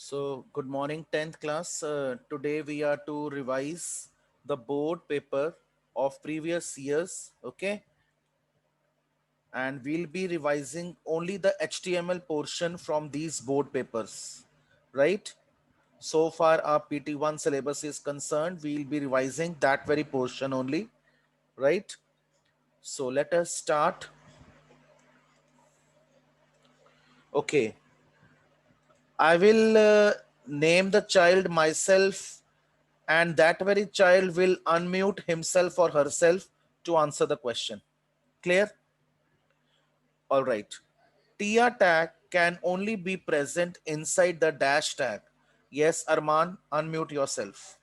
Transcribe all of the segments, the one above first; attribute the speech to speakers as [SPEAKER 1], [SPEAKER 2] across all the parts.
[SPEAKER 1] So, good morning, 10th class. Today we are to revise the board paper of previous years, okay? And we'll be revising only the HTML portion from these board papers, right? So far, our PT1 syllabus is concerned, we'll be revising that very portion only, right? So, let us start. Okay, I will name the child myself, and that very child will unmute himself or herself to answer the question. Clear? All right. Tia tag can only be present inside the dash tag. Yes, Arman, unmute yourself.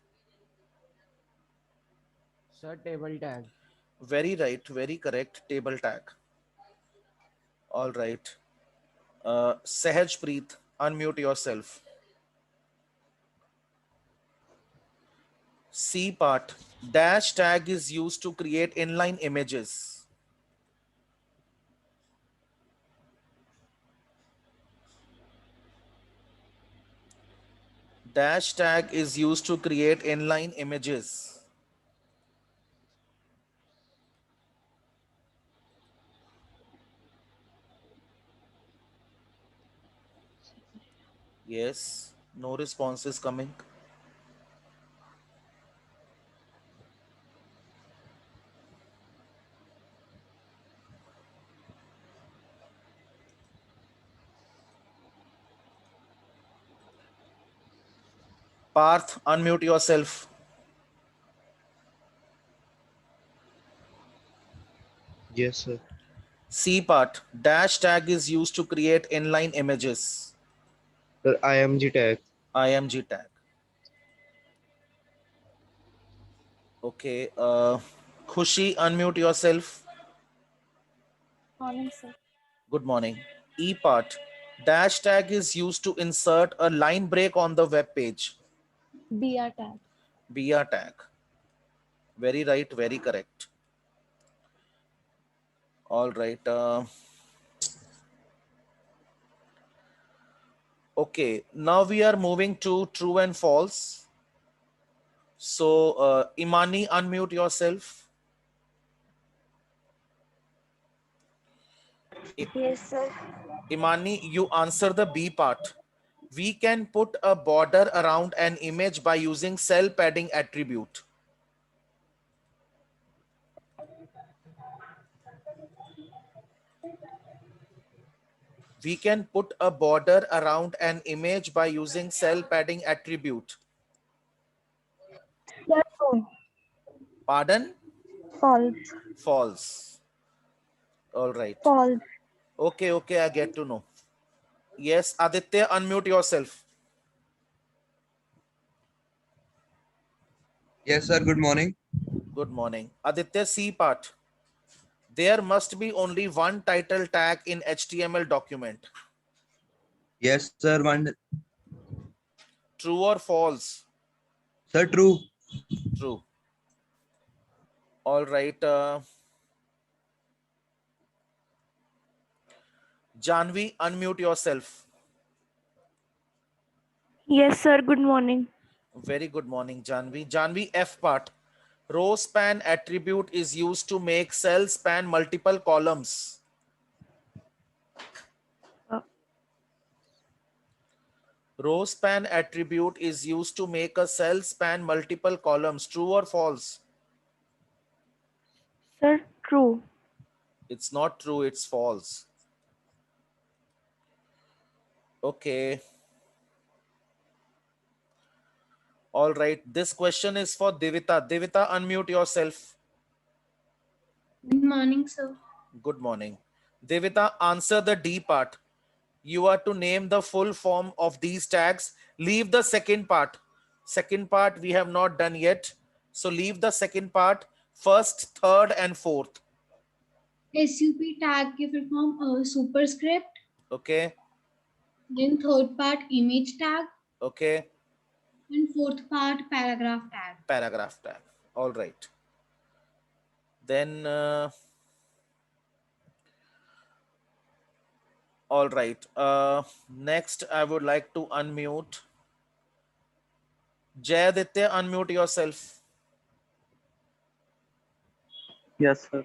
[SPEAKER 2] Sir, table tag.
[SPEAKER 1] Very right, very correct. Table tag. All right. Sahaj Preet, unmute yourself. C part. Dash tag is used to create inline images. Dash tag is used to create inline images. Yes, no response is coming. Parth, unmute yourself.
[SPEAKER 3] Yes, sir.
[SPEAKER 1] C part. Dash tag is used to create inline images.
[SPEAKER 3] Sir, IMG tag.
[SPEAKER 1] IMG tag. Okay. Khushi, unmute yourself.
[SPEAKER 4] Morning, sir.
[SPEAKER 1] Good morning. E part. Dash tag is used to insert a line break on the web page.
[SPEAKER 4] BR tag.
[SPEAKER 1] BR tag. Very right, very correct. All right. Okay. Now we are moving to true and false. So, Imani, unmute yourself. I-
[SPEAKER 4] Yes, sir.
[SPEAKER 1] Imani, you answer the B part. We can put a border around an image by using cell padding attribute. We can put a border around an image by using cell padding attribute.
[SPEAKER 4] Sir, true.
[SPEAKER 1] Pardon?
[SPEAKER 4] False.
[SPEAKER 1] False. All right.
[SPEAKER 4] False.
[SPEAKER 1] Okay, okay, I get to know. Yes, Aditya, unmute yourself.
[SPEAKER 5] Yes, sir. Good morning.
[SPEAKER 1] Good morning. Aditya, C part. There must be only one title tag in HTML document.
[SPEAKER 5] Yes, sir. One.
[SPEAKER 1] True or false?
[SPEAKER 5] Sir, true.
[SPEAKER 1] True. All right. Janvi, unmute yourself.
[SPEAKER 4] Yes, sir. Good morning.
[SPEAKER 1] Very good morning, Janvi. Janvi, F part. Row span attribute is used to make cell span multiple columns.
[SPEAKER 4] Uh,
[SPEAKER 1] Row span attribute is used to make a cell span multiple columns. True or false?
[SPEAKER 4] Sir, true.
[SPEAKER 1] It's not true, it's false. Okay. All right. This question is for Devita. Devita, unmute yourself.
[SPEAKER 6] Good morning, sir.
[SPEAKER 1] Good morning. Devita, answer the D part. You are to name the full form of these tags. Leave the second part. Second part we have not done yet. So leave the second part. First, third, and fourth.
[SPEAKER 6] SUP tag के full form superscript.
[SPEAKER 1] Okay.
[SPEAKER 6] Then third part image tag.
[SPEAKER 1] Okay.
[SPEAKER 6] And fourth part paragraph tag.
[SPEAKER 1] Paragraph tag. All right. Then All right. Next, I would like to unmute. Jay Aditya, unmute yourself.
[SPEAKER 7] Yes, sir.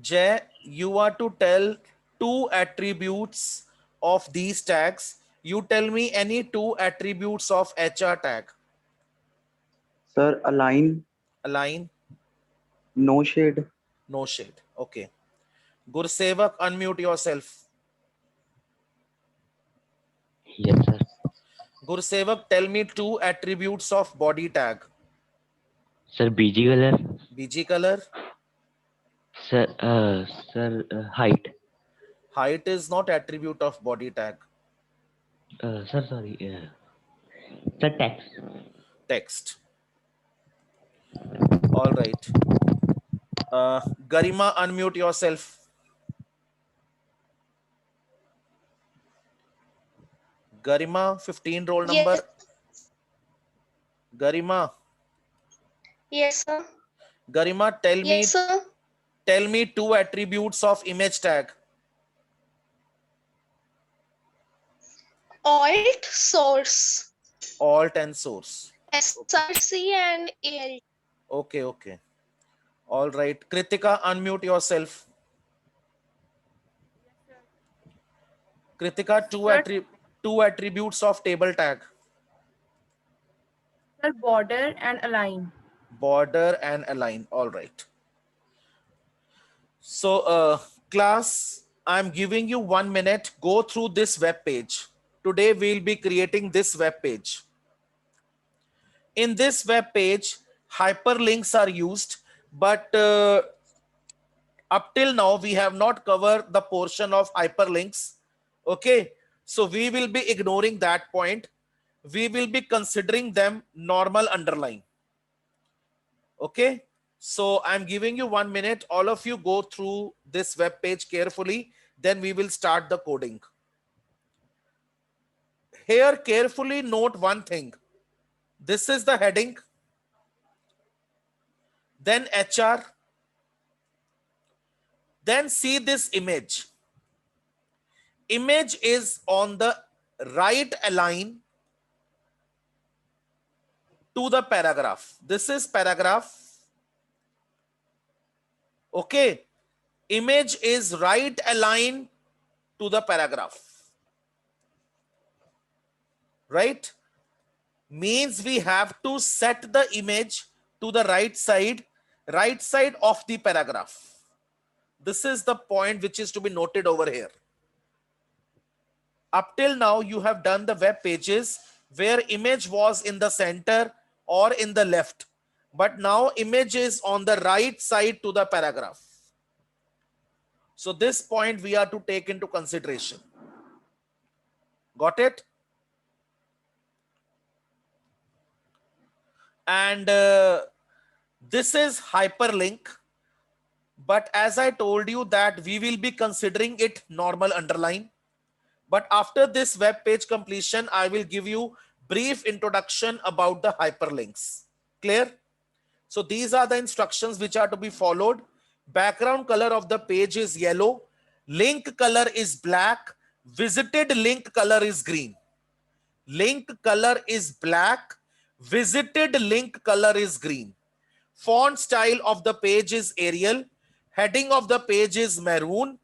[SPEAKER 1] Jay, you are to tell two attributes of these tags. You tell me any two attributes of HR tag.
[SPEAKER 7] Sir, align,
[SPEAKER 1] Align,
[SPEAKER 7] no shade.
[SPEAKER 1] no shade. Okay. Gursevak, unmute yourself.
[SPEAKER 8] Yes, sir.
[SPEAKER 1] Gursevak, tell me two attributes of body tag.
[SPEAKER 8] Sir, BG color.
[SPEAKER 1] BG color.
[SPEAKER 8] Sir, height.
[SPEAKER 1] Height is not attribute of body tag.
[SPEAKER 8] Sir, sorry. Sir, text.
[SPEAKER 1] Text. All right. Garima, unmute yourself. Garima, 15 roll number. Garima.
[SPEAKER 9] Yes, sir.
[SPEAKER 1] Garima,
[SPEAKER 9] Yes, sir.
[SPEAKER 1] tell me two attributes of image tag.
[SPEAKER 9] Alt source.
[SPEAKER 1] Alt and source.
[SPEAKER 9] SRC and AL.
[SPEAKER 1] Okay, okay. All right. Kritika, unmute yourself. Kritika, two attributes of table tag.
[SPEAKER 10] Sir, border and align.
[SPEAKER 1] Border and align. All right. So, class, I'm giving you 1 minute. Go through this web page. Today, we'll be creating this web page. In this web page, hyperlinks are used, but up till now, we have not covered the portion of hyperlinks. Okay. So we will be ignoring that point. We will be considering them normal underline. Okay. So I'm giving you 1 minute. All of you go through this web page carefully. Then we will start the coding. Here, carefully note one thing. This is the heading. Then HR. Then see this image. Image is on the right align to the paragraph. This is paragraph. Okay. Image is right align to the paragraph. Right? Means we have to set the image to the right side of the paragraph. This is the point which is to be noted over here. Up till now, you have done the web pages where image was in the center or in the left. But now image is on the right side to the paragraph. So this point we are to take into consideration. Got it? And this is hyperlink. But as I told you that we will be considering it normal underline. But after this web page completion, I will give you brief introduction about the hyperlinks. Clear? So these are the instructions which are to be followed. Background color of the page is yellow. Link color is black. Visited link color is green. Link color is black. Visited link color is green. Font style of the page is Arial. Heading of the page is maroon.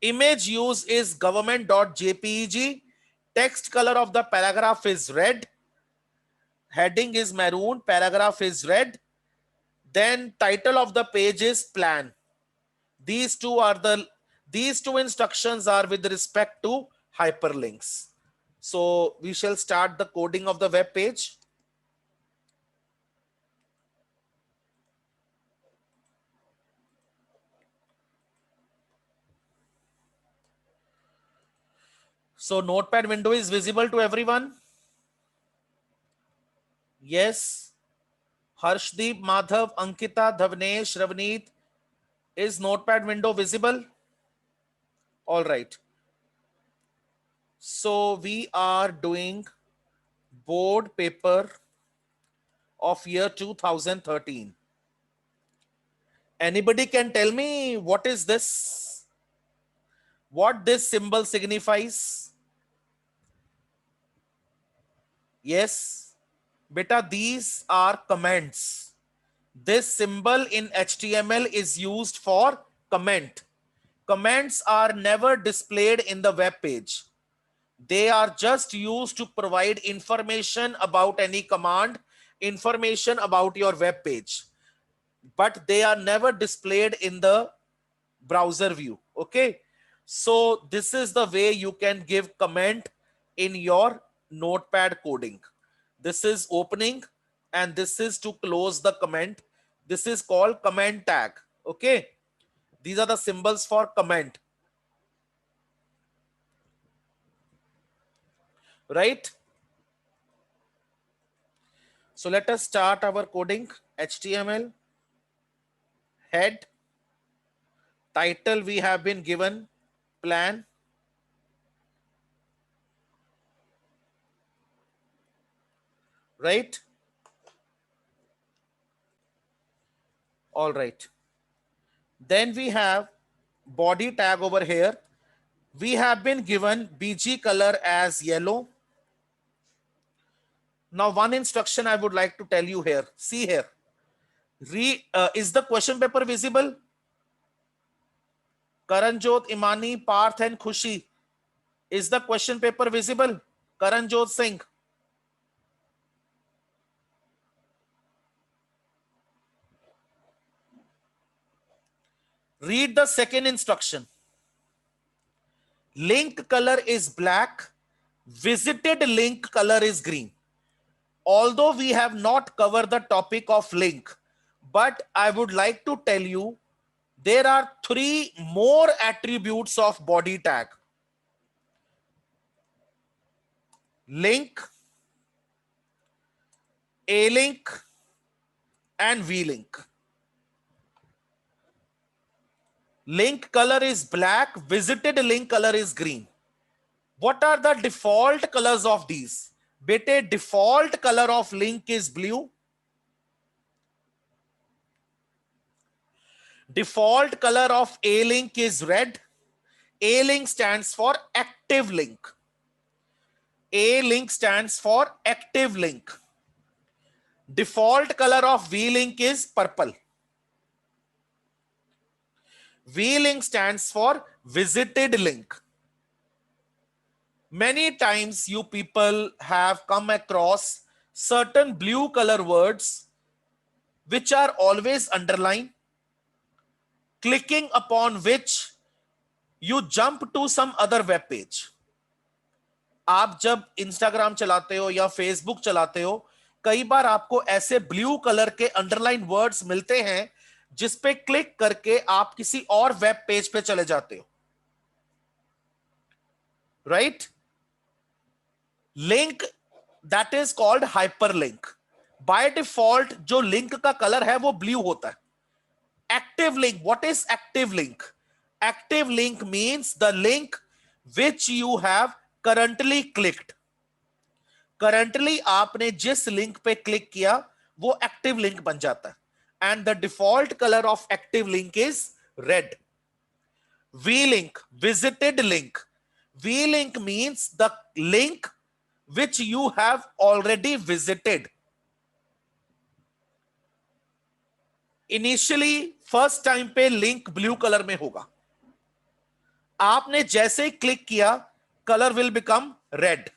[SPEAKER 1] Image use is government.jpeg. Text color of the paragraph is red. Heading is maroon. Paragraph is red. Then title of the page is plan. These two instructions are with respect to hyperlinks. So we shall start the coding of the web page. So notepad window is visible to everyone? Yes. Harshdeep, Madhav, Ankita, Dhavnesh, Ravneet. Is notepad window visible? All right. So we are doing board paper of year 2013. Anybody can tell me what is this? what this symbol signifies? Yes, beta, these are comments. This symbol in HTML is used for comment. Comments are never displayed in the web page. They are just used to provide information about any command, information about your web page, but they are never displayed in the browser view. Okay, so this is the way you can give comment in your notepad coding. This is opening and this is to close the comment. This is called comment tag. Okay, these are the symbols for comment, right? So let us start our coding. HTML head, title we have been given plan, right? All right, then we have body tag over here. We have been given BG color as yellow. Now one instruction I would like to tell you here. See here, is the question paper visible? Karanjot, Imani, Parth and Khushi, is the question paper visible? Karanjot Singh. Read the second instruction. Link color is black, visited link color is green. Although we have not covered the topic of link, but I would like to tell you there are 3 more attributes of body tag: link, a link and v link. Link color is black, visited link color is green. What are the default colors of these? Bete, default color of link is blue. Default color of a link is red. A link stands for active link. A link stands for active link. Default color of v link is purple. V link stands for visited link. Many times you people have come across certain blue color words which are always underlined, clicking upon which you jump to some other web page. आप जब Instagram चलाते हो या Facebook चलाते हो, कई बार आपको ऐसे ब्लू कलर के अंडरलाइन वर्ड्स मिलते हैं जिस पे क्लिक करके आप किसी और वेब पेज पे चले जाते हो, right? Link, that is called hyperlink. By default जो लिंक का कलर है वो ब्लू होता है. Active link, what is active link? Active link means the link which you have currently clicked. Currently आपने जिस लिंक पे क्लिक किया वो एक्टिव लिंक बन जाता है. And the default color of active link is red. V-link, visited link. V-link means the link which you have already visited. Initially, first time पे link blue color में होगा. आपने जैसे ही क्लिक किया, color will become red.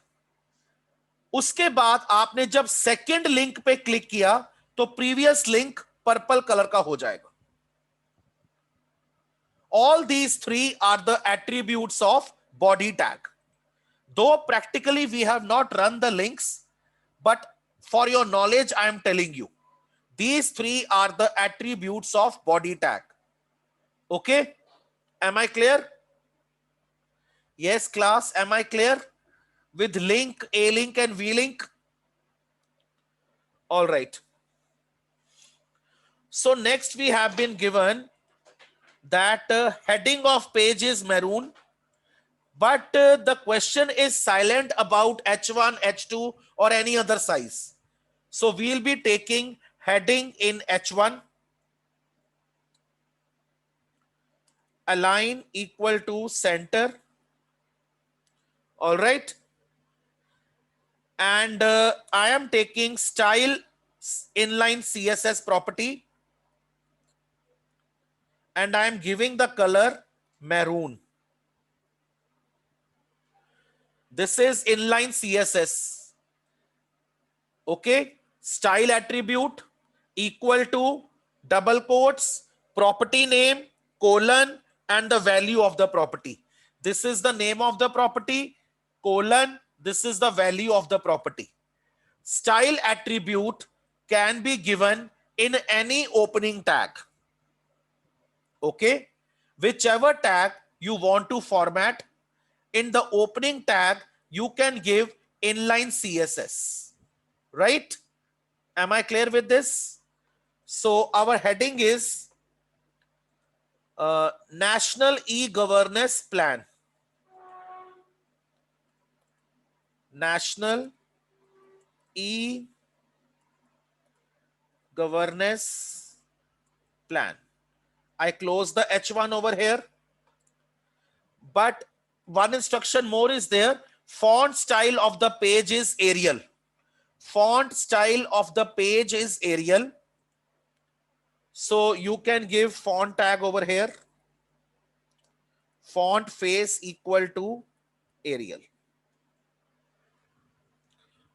[SPEAKER 1] उसके बाद आपने जब second link पे क्लिक किया, तो previous link पर्पल कलर का हो जाएगा. All these 3 are the attributes of body tag. Though practically we have not run the links, but for your knowledge I am telling you, these 3 are the attributes of body tag. Okay, am I clear? Yes class, am I clear with link, a link and v link? All right. So next we have been given that heading of page is maroon, but the question is silent about H1, H2 or any other size. So we'll be taking heading in H1. align equal to center. All right. And I am taking style inline CSS property, and I am giving the color maroon. This is inline CSS. Okay. Style attribute equal to double quotes, property name, colon, and the value of the property. This is the name of the property, colon, this is the value of the property. Style attribute can be given in any opening tag. Okay. Whichever tag you want to format, in the opening tag, you can give inline CSS. Right? Am I clear with this? So our heading is National E-Governance Plan. National E-Governance Plan. I close the H1 over here. But one instruction more is there. Font style of the page is Arial. Font style of the page is Arial. So you can give font tag over here. Font face equal to Arial.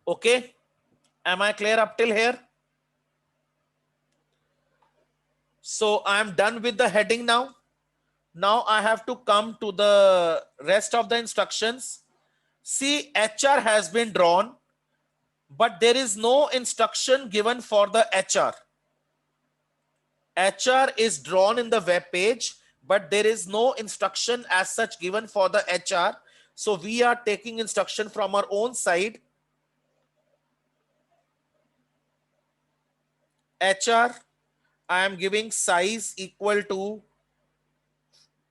[SPEAKER 1] Okay. Am I clear up till here? So I am done with the heading now. Now I have to come to the rest of the instructions. See, HR has been drawn, but there is no instruction given for the HR. HR is drawn in the web page, but there is no instruction as such given for the HR. So we are taking instruction from our own side. HR, I am giving size equal to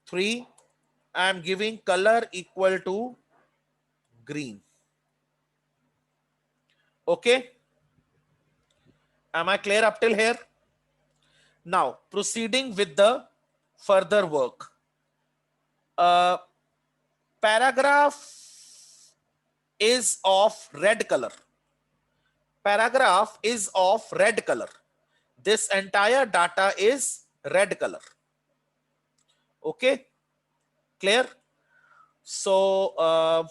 [SPEAKER 1] 3. I am giving color equal to green. Okay. Am I clear up till here? Now proceeding with the further work. Paragraph is of red color. Paragraph is of red color. This entire data is red color. Okay, clear? So,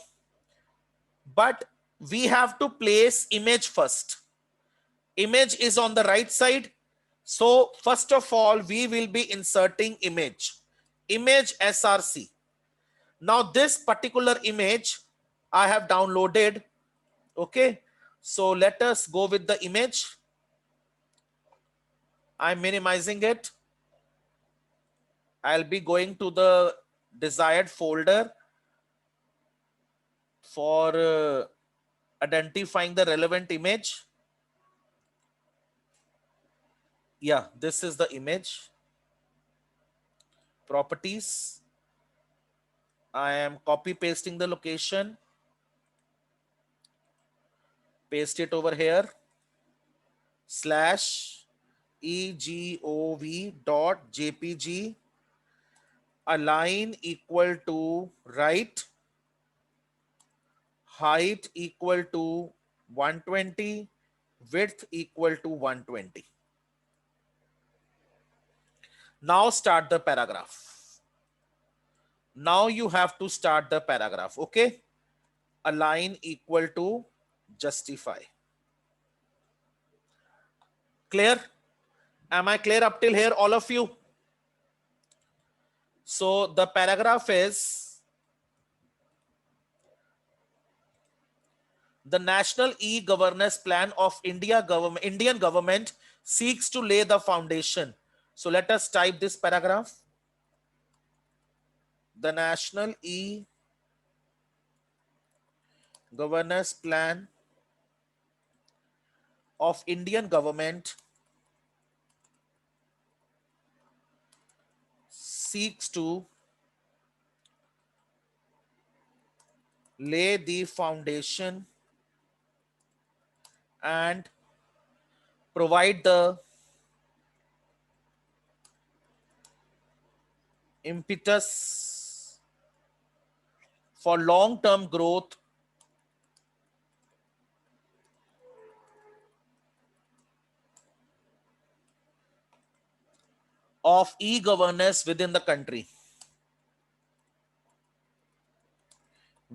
[SPEAKER 1] but we have to place image first. Image is on the right side. So first of all, we will be inserting image SRC. Now this particular image I have downloaded. Okay, so let us go with the image. I'm minimizing it. I'll be going to the desired folder for identifying the relevant image. Yeah, this is the image. Properties. I am copy pasting the location. Paste it over here. /egov.jpg. Align equal to right. Height equal to 120. Width equal to 120. Now start the paragraph. Now you have to start the paragraph. Okay. Align equal to justify. Clear? Am I clear up till here, all of you? So the paragraph is the National E-Governance Plan of Indian government seeks to lay the foundation. So let us type this paragraph. The National E-Governance Plan of Indian government seeks to lay the foundation and provide the impetus for long-term growth of e-governance within the country.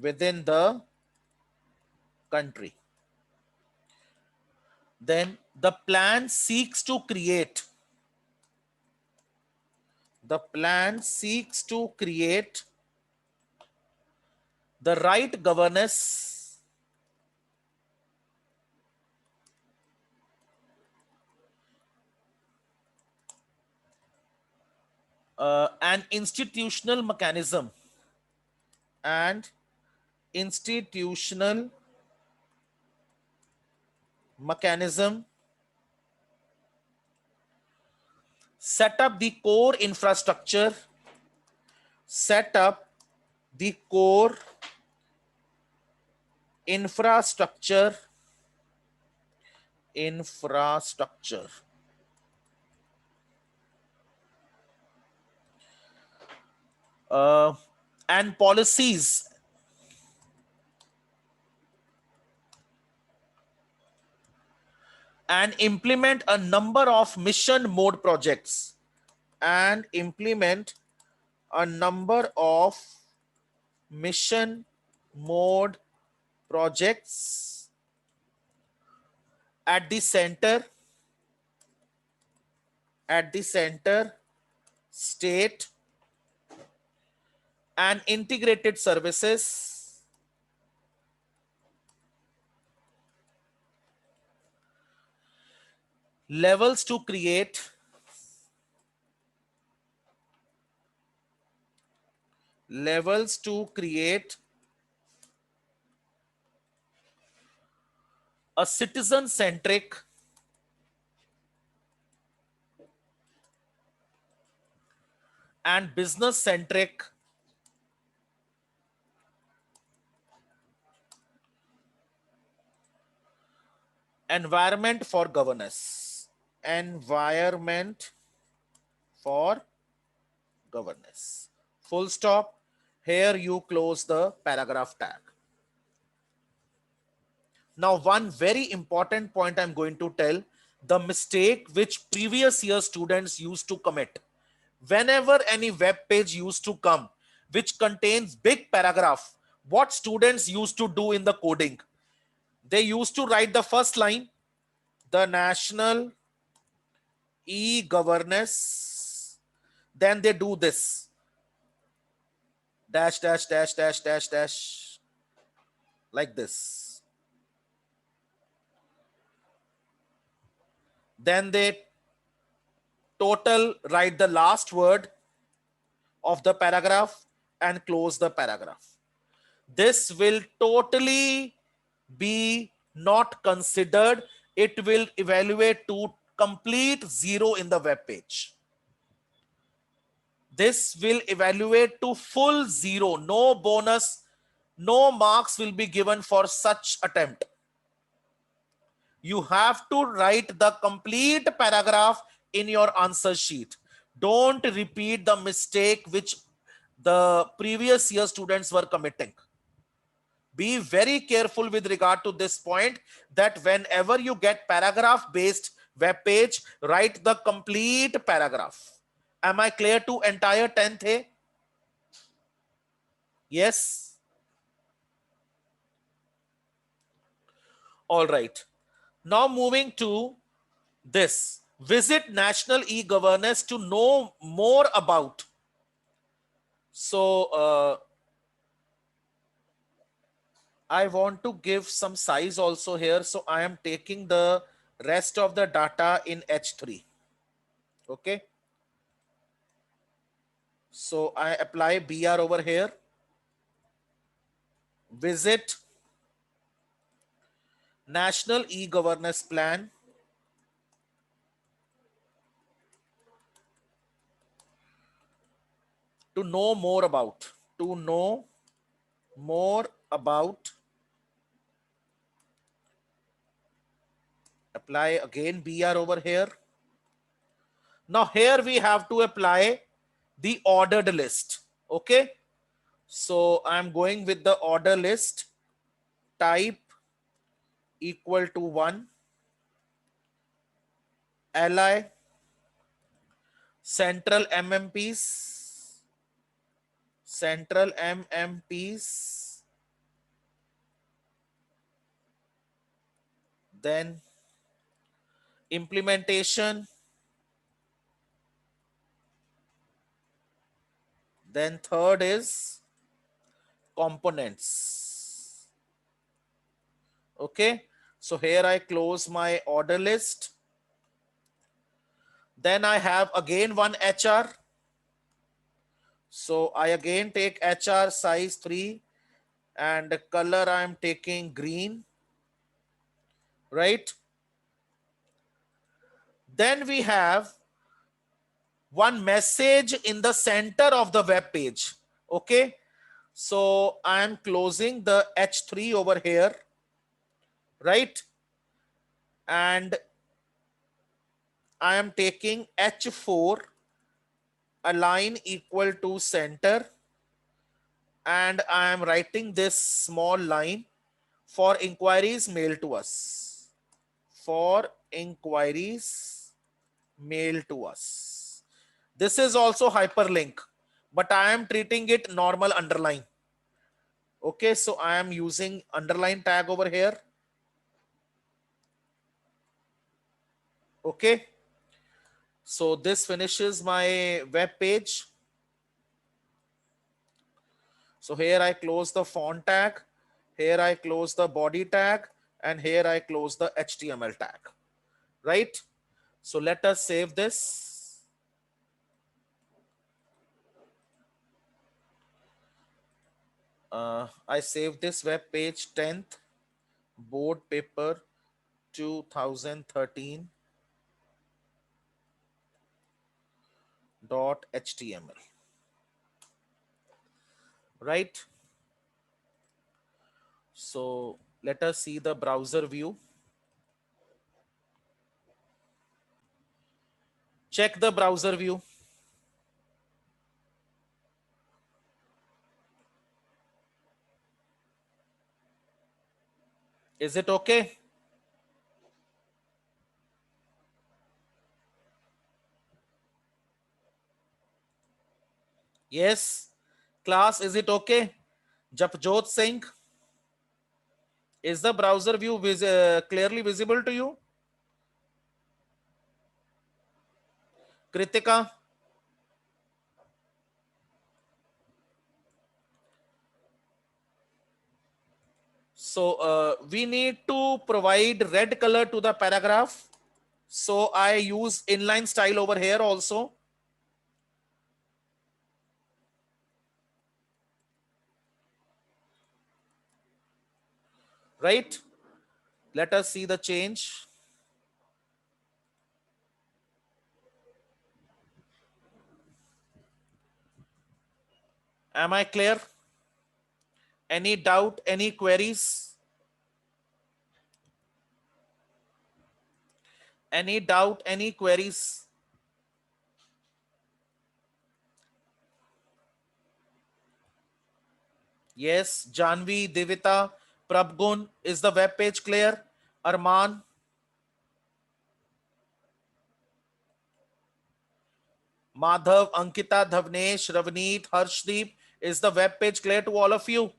[SPEAKER 1] Within the country. Then the plan seeks to create the right governance and institutional mechanism set up the core infrastructure and policies and implement a number of mission mode projects at the center, state and integrated services levels to create a citizen-centric and business-centric environment for governance. Full stop. Here you close the paragraph tag. Now, one very important point I'm going to tell, the mistake which previous year students used to commit. Whenever any web page used to come, which contains big paragraph, what students used to do in the coding? They used to write the first line, the national e-governance. Then they do this, dash, dash, dash, dash, dash, dash, like this. Then they total write the last word of the paragraph and close the paragraph. This will totally be not considered. It will evaluate to complete 0 in the web page. This will evaluate to full 0. No bonus, no marks will be given for such attempt. You have to write the complete paragraph in your answer sheet. Don't repeat the mistake which the previous year students were committing. Be very careful with regard to this point, that whenever you get paragraph based web page, write the complete paragraph. Am I clear to entire 10th A? Yes. All right. Now moving to this. Visit National e-Governance to know more about. So I want to give some size also here. So I am taking the rest of the data in H3. Okay. So I apply BR over here. Visit National e-Governance Plan. To know more about. Apply again BR over here. Now here we have to apply the ordered list. Okay, so I'm going with the order list. Type equal to 1, li central MMPs, then implementation, then third is components. Okay, so here I close my order list. Then I have again one HR. So I again take HR size 3 and the color I am taking green, right? Then we have one message in the center of the web page. Okay, so I am closing the H3 over here, right? And I am taking H4, align equal to center, and I am writing this small line: for inquiries mail to us. For inquiries mail to us. This is also hyperlink, but I am treating it normal underline. Okay, so I am using underline tag over here. Okay, so this finishes my web page. So here I close the font tag, here I close the body tag, and here I close the HTML tag, right? So let us save this. I save this web page 10th board paper 2013 .html, right? So let us see the browser view. Check the browser view. Is it okay? Yes. Class, is it okay? Japjot Singh, is the browser view clearly visible to you? Kritika? So we need to provide red color to the paragraph. So I use inline style over here also. Right? Let us see the change. Am I clear? Any doubt, any queries? Any doubt, any queries? Yes, Janvi, Divita, Prabgun, is the web page clear? Arman? Madhav, Ankita, Dhavnesh, Ravneet, Harshdeep, is the web page clear to all of you?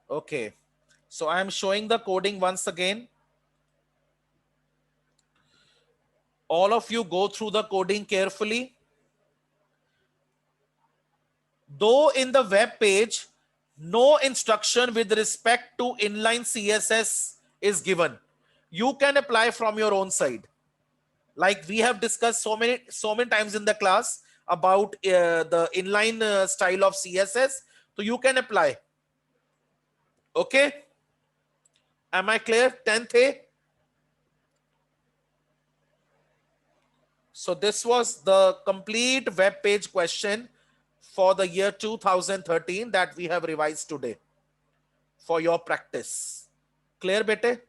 [SPEAKER 1] Okay, so I am showing the coding once again. All of you go through the coding carefully. Though in the web page, no instruction with respect to inline CSS is given, you can apply from your own side. Like we have discussed so many times in the class about the inline style of CSS, so you can apply. Okay, am I clear? 10th A. So this was the complete web page question for the year 2013 that we have revised today for your practice. Clear, bete?